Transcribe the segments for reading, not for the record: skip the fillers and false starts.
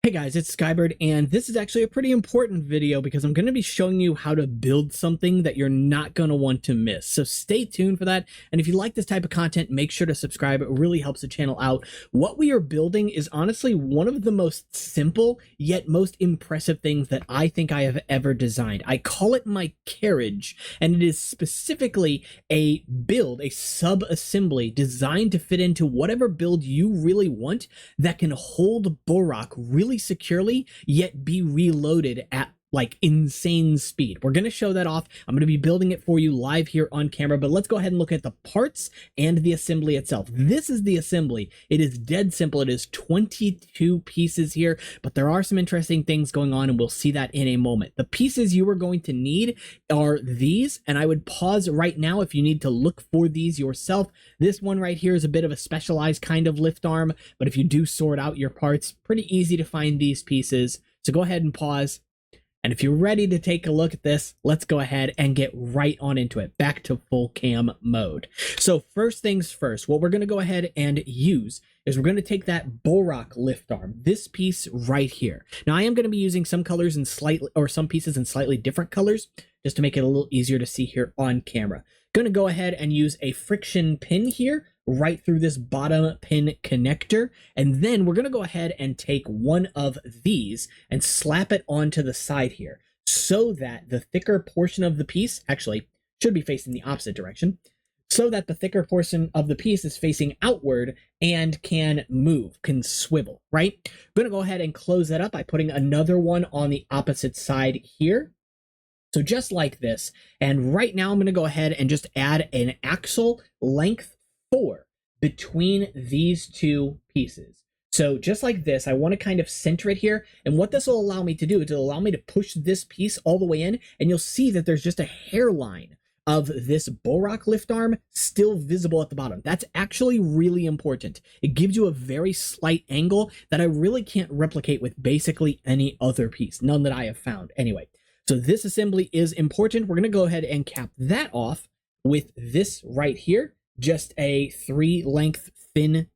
Hey guys, it's Skybird, and this is actually a pretty important video because I'm going to be showing you how to build something that you're not going to want to miss. So stay tuned for that, and if you like this type of content, make sure to subscribe. It really helps the channel out. What we are building is honestly one of the most simple yet most impressive things that I think I have ever designed. I call it my carriage, and it is specifically a build, a sub-assembly designed to fit into whatever build you really want that can hold Bohrok really securely yet be reloaded at like insane speed. We're going to show that off. I'm going to be building it for you live here on camera, but let's go ahead and look at the parts and the assembly itself. This is the assembly. It is dead simple. It is 22 pieces here, but there are some interesting things going on, and we'll see that in a moment. The pieces you are going to need are these, and I would pause right now if you need to look for these yourself. This one right here is a bit of a specialized kind of lift arm, but if you do sort out your parts, pretty easy to find these pieces. So go ahead and pause. And if you're ready to take a look at this, let's go ahead and get right on into it. Back to full cam mode. So first things first, what we're going to go ahead and use is we're going to take that Bohrok lift arm, this piece right here. Now I am going to be using some colors in some pieces in slightly different colors, just to make it a little easier to see here on camera. Going to go ahead and use a friction pin here right through this bottom pin connector, and then we're going to go ahead and take one of these and slap it onto the side here so that the thicker portion of the piece actually should be facing the opposite direction, so that the thicker portion of the piece is facing outward and can move, can swivel, right? I'm going to go ahead and close that up by putting another one on the opposite side here. So just like this, and right now I'm going to go ahead and just add an axle length 4 between these two pieces. So just like this, I want to kind of center it here, and what this will allow me to do is it'll allow me to push this piece all the way in, and you'll see that there's just a hairline of this Bohrok lift arm still visible at the bottom. That's actually really important. It gives you a very slight angle that I really can't replicate with basically any other piece, none that I have found anyway. So this assembly is important. We're going to go ahead and cap that off with this right here. Just a 3-length thin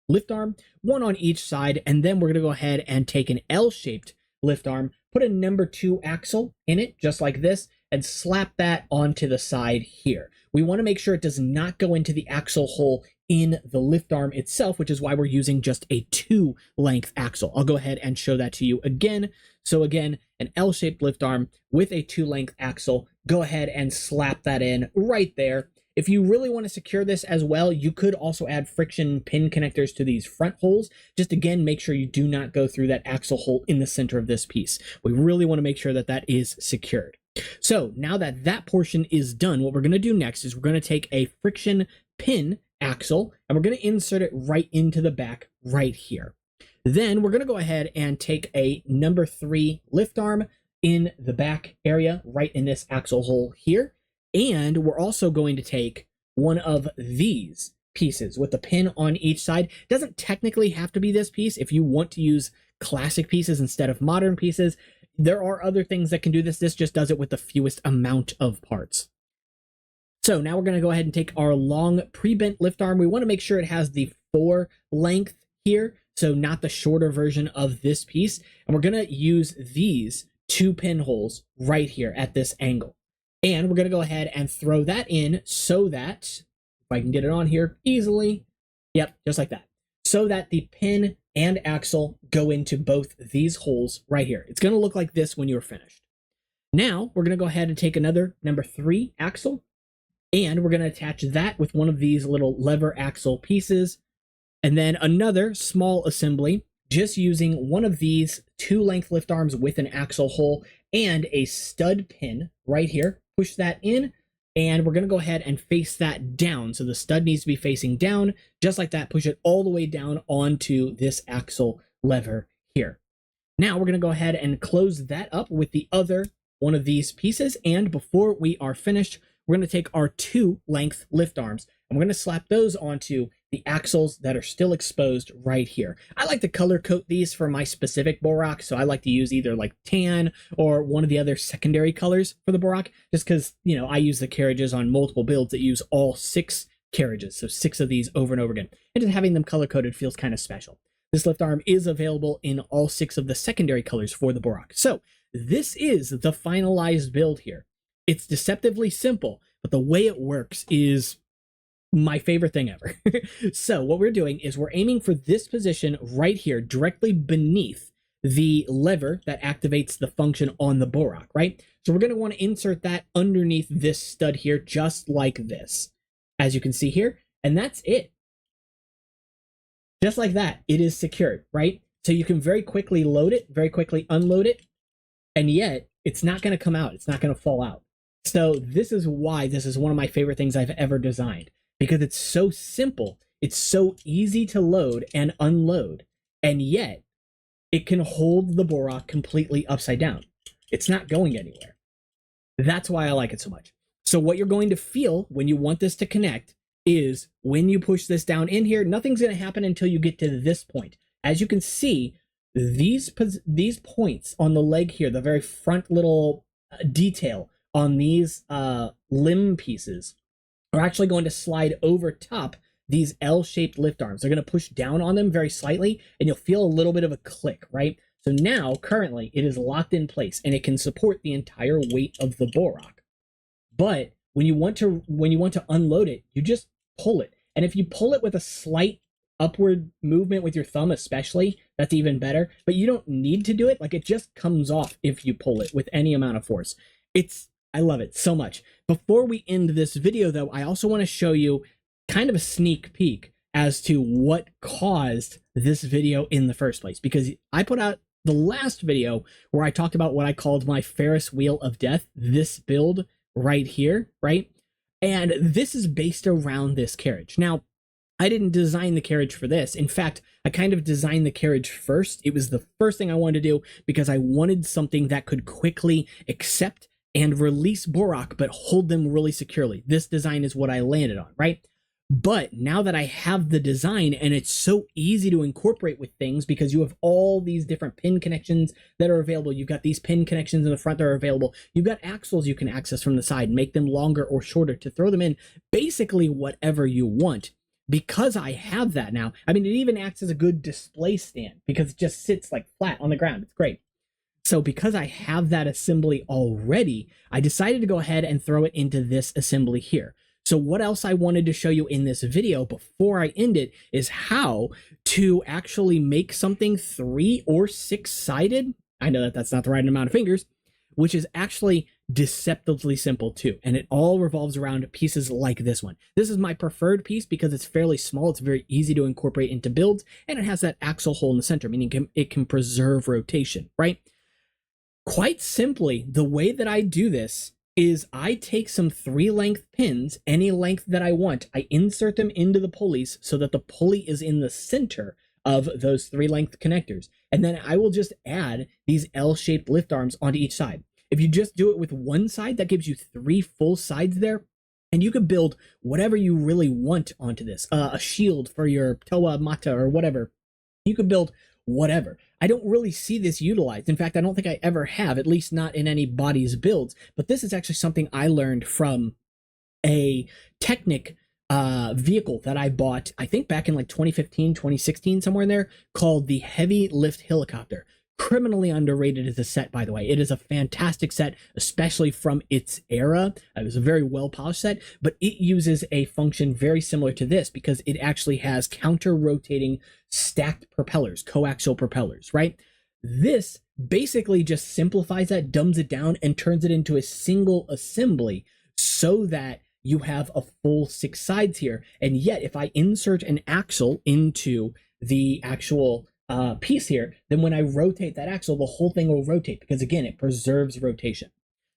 lift arm, one on each side, and then we're going to go ahead and take an L-shaped lift arm, put a number 2 axle in it, just like this, and slap that onto the side here. We want to make sure it does not go into the axle hole in the lift arm itself, which is why we're using just a 2-length axle. I'll go ahead and show that to you again. So again, an L-shaped lift arm with a 2-length axle. Go ahead and slap that in right there. If you really want to secure this as well, you could also add friction pin connectors to these front holes. Just again, make sure you do not go through that axle hole in the center of this piece. We really want to make sure that that is secured. So now that that portion is done, what we're going to do next is we're going to take a friction pin axle and we're going to insert it right into the back right here. Then we're going to go ahead and take a number 3 lift arm in the back area right in this axle hole here. And we're also going to take one of these pieces with the pin on each side. It doesn't technically have to be this piece. If you want to use classic pieces instead of modern pieces, there are other things that can do this. This just does it with the fewest amount of parts. So now we're going to go ahead and take our long pre-bent lift arm. We want to make sure it has the 4 length here, so not the shorter version of this piece. And we're going to use these 2 pinholes right here at this angle. And we're going to go ahead and throw that in so that, if I can get it on here easily, yep, just like that, so that the pin and axle go into both these holes right here. It's going to look like this when you're finished. Now, we're going to go ahead and take another number 3 axle, and we're going to attach that with one of these little lever axle pieces, and then another small assembly, just using one of these 2-length lift arms with an axle hole and a stud pin right here. Push that in, and we're going to go ahead and face that down. So the stud needs to be facing down, just like that. Push it all the way down onto this axle lever here. Now we're going to go ahead and close that up with the other one of these pieces. And before we are finished, we're going to take our 2-length lift arms, and we're going to slap those onto the axles that are still exposed right here. I like to color code these for my specific Bohrok, so I like to use either like tan or one of the other secondary colors for the Bohrok, just because, you know, I use the carriages on multiple builds that use all 6 carriages, so 6 of these over and over again. And just having them color coded feels kind of special. This lift arm is available in all 6 of the secondary colors for the Bohrok. So this is the finalized build here. It's deceptively simple, but the way it works is my favorite thing ever. So what we're doing is we're aiming for this position right here, directly beneath the lever that activates the function on the Bohrok, right? So we're going to want to insert that underneath this stud here, just like this, as you can see here. And that's it. Just like that, it is secured, right? So you can very quickly load it, very quickly unload it, and yet it's not going to come out. It's not going to fall out. So this is why this is one of my favorite things I've ever designed, because it's so simple. It's so easy to load and unload, and yet it can hold the Bohrok completely upside down. It's not going anywhere. That's why I like it so much. So what you're going to feel when you want this to connect is when you push this down in here, nothing's going to happen until you get to this point. As you can see, these points on the leg here, the very front little detail on these limb pieces, are actually going to slide over top these L-shaped lift arms. They're going to push down on them very slightly, and you'll feel a little bit of a click, right? So now, currently, it is locked in place, and it can support the entire weight of the Bohrok. But when you want to unload it, you just pull it. And if you pull it with a slight upward movement with your thumb especially, that's even better. But you don't need to do it. Like, it just comes off if you pull it with any amount of force. I love it so much. Before we end this video, though, I also want to show you kind of a sneak peek as to what caused this video in the first place. Because I put out the last video where I talked about what I called my Ferris wheel of death, this build right here, right? And this is based around this carriage. Now, I didn't design the carriage for this. In fact, I kind of designed the carriage first. It was the first thing I wanted to do because I wanted something that could quickly accept and release Bohrok, but hold them really securely. This design is what I landed on, right? But now that I have the design, and it's so easy to incorporate with things because you have all these different pin connections that are available. You've got these pin connections in the front that are available. You've got axles you can access from the side, make them longer or shorter to throw them in, basically whatever you want. Because I have that now, I mean, it even acts as a good display stand because it just sits like flat on the ground. It's great. So because I have that assembly already, I decided to go ahead and throw it into this assembly here. So what else I wanted to show you in this video before I end it is how to actually make something 3 or 6-sided. I know that that's not the right amount of fingers, which is actually deceptively simple too. And it all revolves around pieces like this one. This is my preferred piece because it's fairly small. It's very easy to incorporate into builds, and it has that axle hole in the center, meaning it can preserve rotation, right? Quite simply, the way that I do this is I take some 3-length pins, any length that I want. I insert them into the pulleys so that the pulley is in the center of those 3-length connectors. And then I will just add these L-shaped lift arms onto each side. If you just do it with one side, that gives you 3 full sides there. And you can build whatever you really want onto this. A shield for your toa mata or whatever. You could build whatever. I don't really see this utilized. In fact, I don't think I ever have, at least not in any bodies builds. But this is actually something I learned from a Technic vehicle that I bought, I think back in like 2015, 2016, somewhere in there, called the Heavy Lift Helicopter. Criminally underrated as a set, by the way. It is a fantastic set, especially from its era. It was a very well-polished set, but it uses a function very similar to this because it actually has counter-rotating stacked propellers, coaxial propellers, right? This basically just simplifies that, dumbs it down, and turns it into a single assembly so that you have a full 6 sides here. And yet, if I insert an axle into the actual piece here, then when I rotate that axle, the whole thing will rotate because, again, it preserves rotation.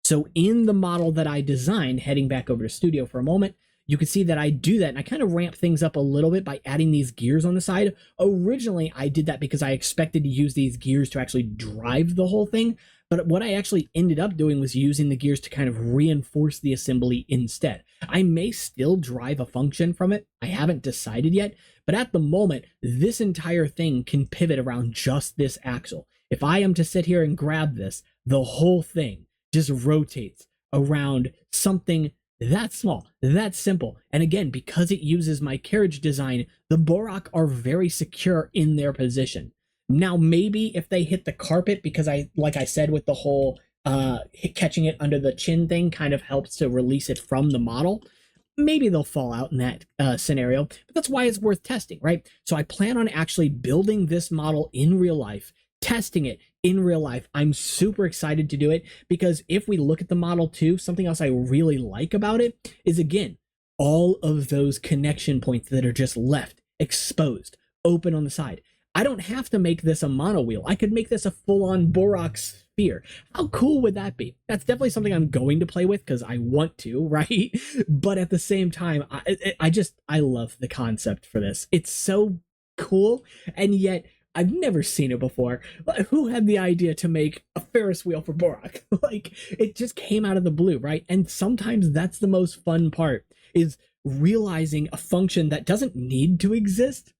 So in the model that I designed, heading back over to studio for a moment, you can see that I do that, and I kind of ramp things up a little bit by adding these gears on the side. Originally, I did that because I expected to use these gears to actually drive the whole thing, but what I actually ended up doing was using the gears to kind of reinforce the assembly instead. I may still drive a function from it. I haven't decided yet, but at the moment, this entire thing can pivot around just this axle. If I am to sit here and grab this, the whole thing just rotates around something That's small, that's simple. And again, because it uses my carriage design, the Bohrok are very secure in their position. Now, maybe if they hit the carpet, because like I said, with the whole catching it under the chin thing kind of helps to release it from the model, maybe they'll fall out in that scenario, but that's why it's worth testing, right? So I plan on actually building this model in real life, testing it in real life. I'm super excited to do it because if we look at the Model 2, something else I really like about it is, again, all of those connection points that are just left exposed, open on the side. I don't have to make this a mono wheel. I could make this a full-on Bohrok sphere. How cool would that be? That's definitely something I'm going to play with because I want to, right? But at the same time, I love the concept for this. It's so cool, and yet I've never seen it before. Who had the idea to make a Ferris wheel for Bohrok? Like, it just came out of the blue, right? And sometimes that's the most fun part, is realizing a function that doesn't need to exist.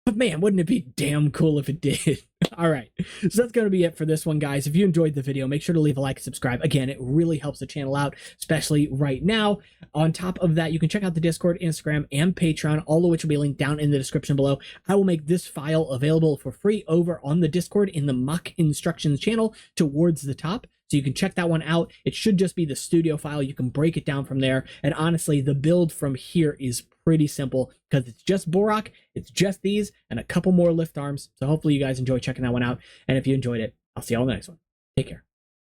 But man, wouldn't it be damn cool if it did? All right, so that's going to be it for this one, guys. If you enjoyed the video, make sure to leave a like and subscribe. Again, it really helps the channel out, especially right now. On top of that, you can check out the Discord, Instagram, and Patreon, all of which will be linked down in the description below. I will make this file available for free over on the Discord in the mock instructions channel towards the top. So you can check that one out. It should just be the studio file. You can break it down from there. And honestly, the build from here is pretty simple because it's just Bohrok, it's just these, and a couple more lift arms. So hopefully you guys enjoy checking that one out. And if you enjoyed it, I'll see you all in the next one. Take care.